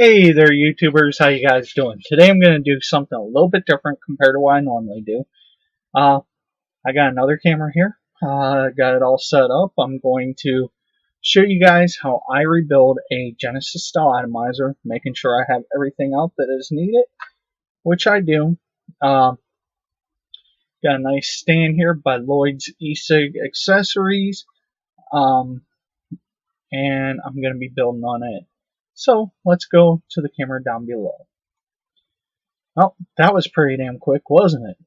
Hey there, YouTubers. How you guys doing? Today I'm going to do something a little bit different compared to what I normally do. Uh, I got another camera here. Got it all set up. I'm going to show you guys how I rebuild a Genesis style atomizer, making sure I have everything out that is needed, which I do. Got a nice stand here by Lloyd's e-cig accessories, um, and I'm going to be building on it. So let's go to the camera down below. Well, that was pretty damn quick, wasn't it?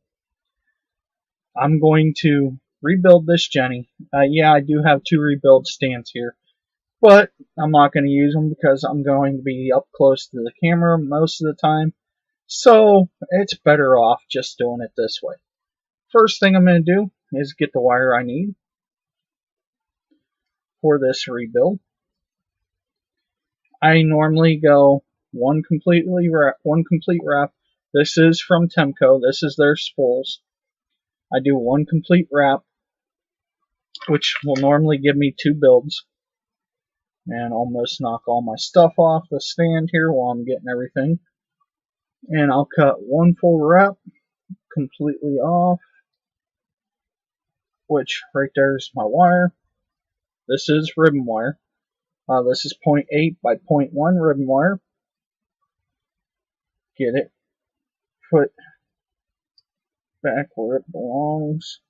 I'm going to rebuild this Jenny. Yeah, I do have two rebuild stands here, but I'm not going to use them because I'm going to be up close to the camera most of the time. So it's better off just doing it this way. First thing I'm going to do is get the wire I need for this rebuild. I normally go one complete wrap. This is from Temco. This is their spools. I do one complete wrap, which will normally give me two builds, and almost knock all my stuff off the stand here while I'm getting everything. And I'll cut one full wrap completely off, which right there is my wire. This is ribbon wire. This is 0.8 by 0.1 ribbon wire. Get it put back where it belongs.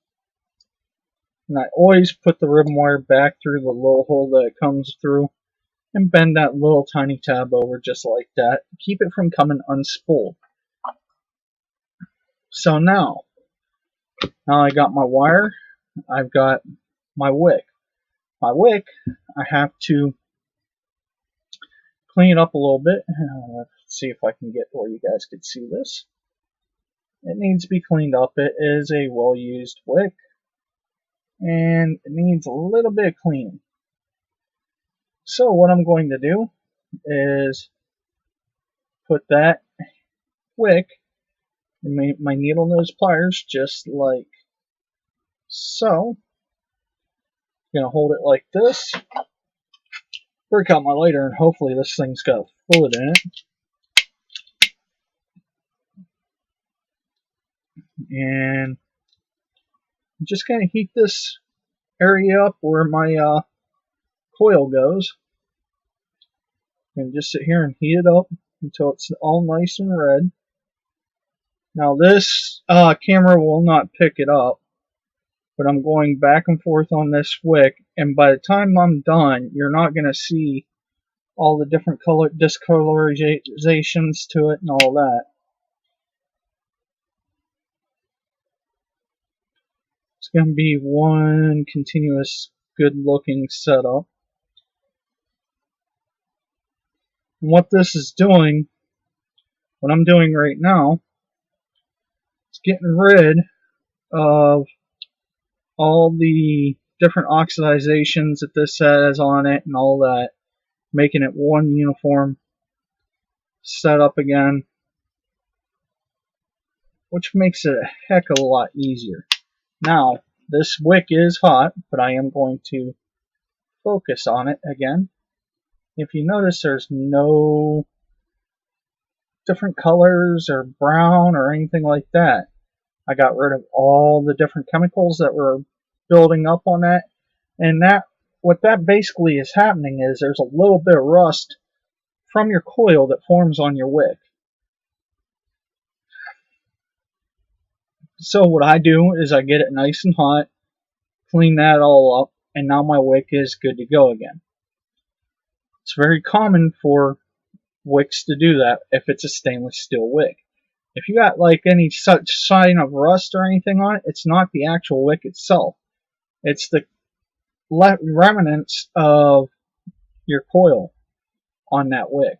And I always put the ribbon wire back through the little hole that it comes through and bend that little tiny tab over just like that. Keep it from coming unspooled. So now I got my wire, I've got my wick. My wick, I have to clean it up a little bit. Let's see if I can get where you guys can see this. It needs to be cleaned up. It is a well-used wick, and it needs a little bit of cleaning. So what I'm going to do is put that wick in my needle nose pliers, just like so. I'm going to hold it like this. Break out my lighter, and hopefully this thing's got a fluid in it. And I'm just going to heat this area up where my coil goes. And just sit here and heat it up until it's all nice and red. Now this camera will not pick it up, but I'm going back and forth on this wick, and by the time I'm done, you're not going to see all the different color discolorizations to it and all that. It's going to be one continuous good looking setup. And what this is doing, what I'm doing right now, is getting rid of all the different oxidizations that this has on it and all that, making it one uniform setup again, which makes it a heck of a lot easier. Now, this wick is hot, but I am going to focus on it again. If you notice, there's no different colors or brown or anything like that. I got rid of all the different chemicals that were building up on that, and what that basically is happening is there's a little bit of rust from your coil that forms on your wick. So what I do is I get it nice and hot, clean that all up, and now my wick is good to go again. It's very common for wicks to do that if it's a stainless steel wick. If you got like any such sign of rust or anything on it, it's not the actual wick itself. It's the remnants of your coil on that wick.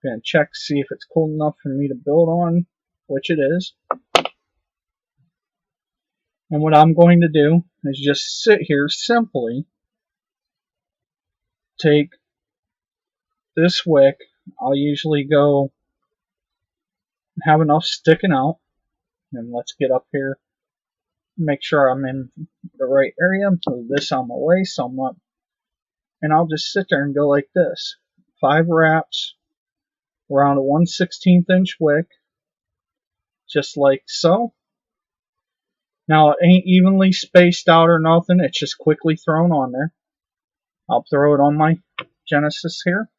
I'm going to check to see if it's cold enough for me to build on, which it is. And what I'm going to do is just sit here simply, take this wick. I'll usually go have enough sticking out, and let's get up here, make sure I'm in the right area, move this on my way so I'm not, and I'll just sit there and go like this. 5 wraps around a 1/16 inch wick, just like so. Now it ain't evenly spaced out or nothing, it's just quickly thrown on there. I'll throw it on my Genesis here,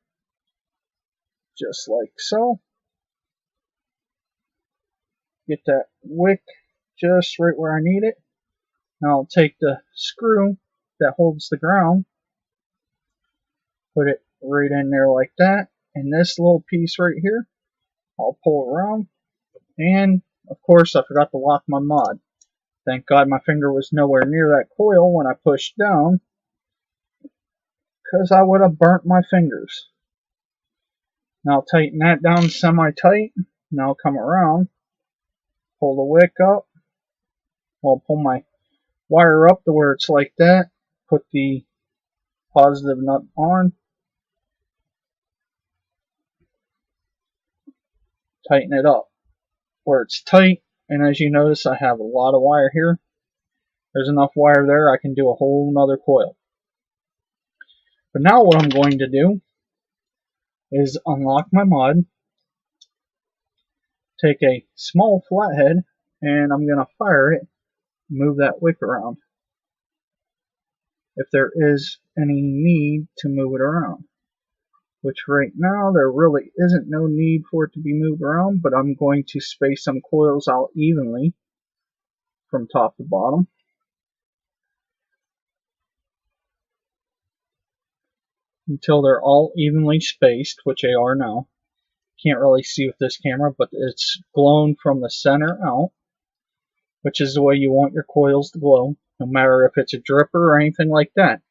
just like so. Get that wick just right where I need it. Now I'll take the screw that holds the ground, put it right in there like that, and this little piece right here, I'll pull around, and of course I forgot to lock my mod. Thank God my finger was nowhere near that coil when I pushed down, because I would have burnt my fingers. Now I'll tighten that down semi-tight. Now I'll come around, pull the wick up, I'll pull my wire up to where it's like that, put the positive nut on, tighten it up where it's tight, and as you notice I have a lot of wire here. There's enough wire there I can do a whole nother coil. But now what I'm going to do is unlock my mod, take a small flathead, and I'm going to fire it, move that wick around if there is any need to move it around, which right now there really isn't no need for it to be moved around, but I'm going to space some coils out evenly from top to bottom. Until they're all evenly spaced, which they are now. Can't really see with this camera, but it's glowing from the center out, which is the way you want your coils to glow, no matter if it's a dripper or anything like that.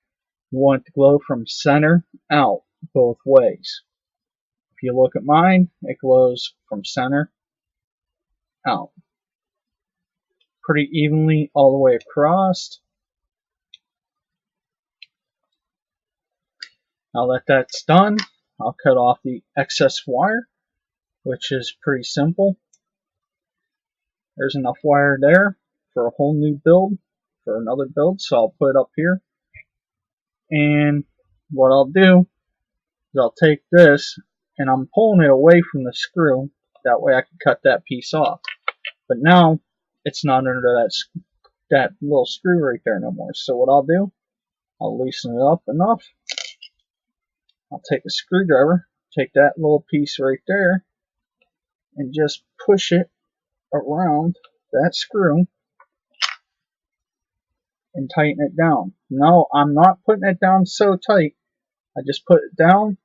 You want it to glow from center out both ways. If you look at mine, it glows from center out pretty evenly all the way across. Now that that's done, I'll cut off the excess wire, which is pretty simple. There's enough wire there for a whole new build, for another build, so I'll put it up here. And what I'll do is I'll take this, and I'm pulling it away from the screw, that way I can cut that piece off. But now it's not under that little screw right there no more. So what I'll do, I'll loosen it up enough. I'll take a screwdriver, take that little piece right there, and just push it around that screw and tighten it down. No, I'm not putting it down so tight. I just put it down,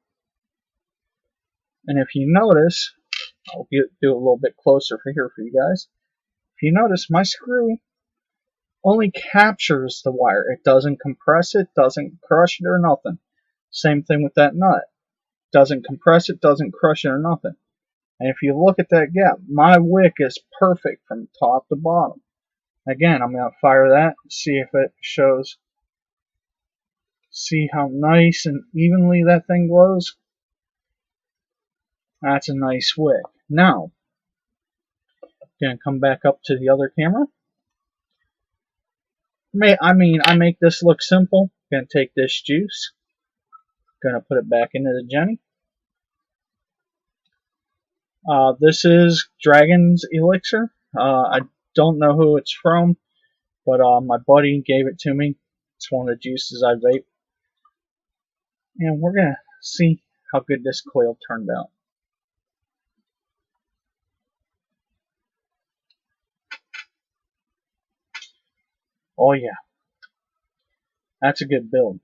and if you notice, I'll do it a little bit closer for here for you guys. If you notice, my screw only captures the wire. It doesn't compress it, doesn't crush it or nothing. Same thing with that nut. Doesn't compress it, doesn't crush it or nothing. And if you look at that gap, my wick is perfect from top to bottom. Again, I'm going to fire that, see if it shows. See how nice and evenly that thing glows? That's a nice wick. Now, I'm going to come back up to the other camera. I make this look simple. I'm going to take this juice. Going to put it back into the Jenny. This is Dragon's Elixir. I don't know who it's from, but my buddy gave it to me. It's one of the juices I vape. And we're going to see how good this coil turned out. Oh yeah, that's a good build.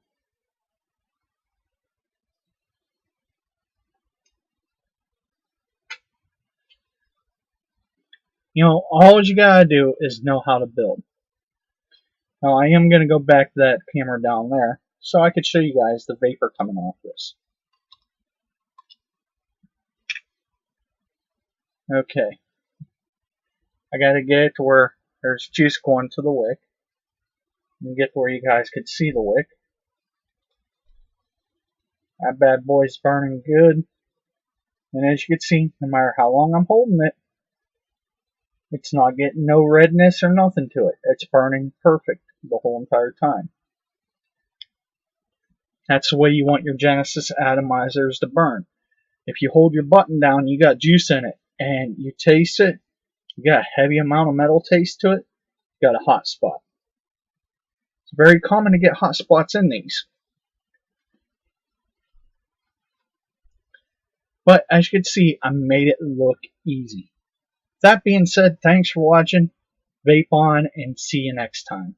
You know, all you gotta do is know how to build. Now I am gonna go back to that camera down there so I could show you guys the vapor coming off this. Okay, I gotta get it to where there's juice going to the wick, and get to where you guys could see the wick. That bad boy's burning good, and as you can see, no matter how long I'm holding it, it's not getting no redness or nothing to it. It's burning perfect the whole entire time. That's the way you want your Genesis atomizers to burn. If you hold your button down, you got juice in it, and you taste it, you got a heavy amount of metal taste to it, you got a hot spot. It's very common to get hot spots in these. But as you can see, I made it look easy. That being said, thanks for watching. Vape on, and see you next time.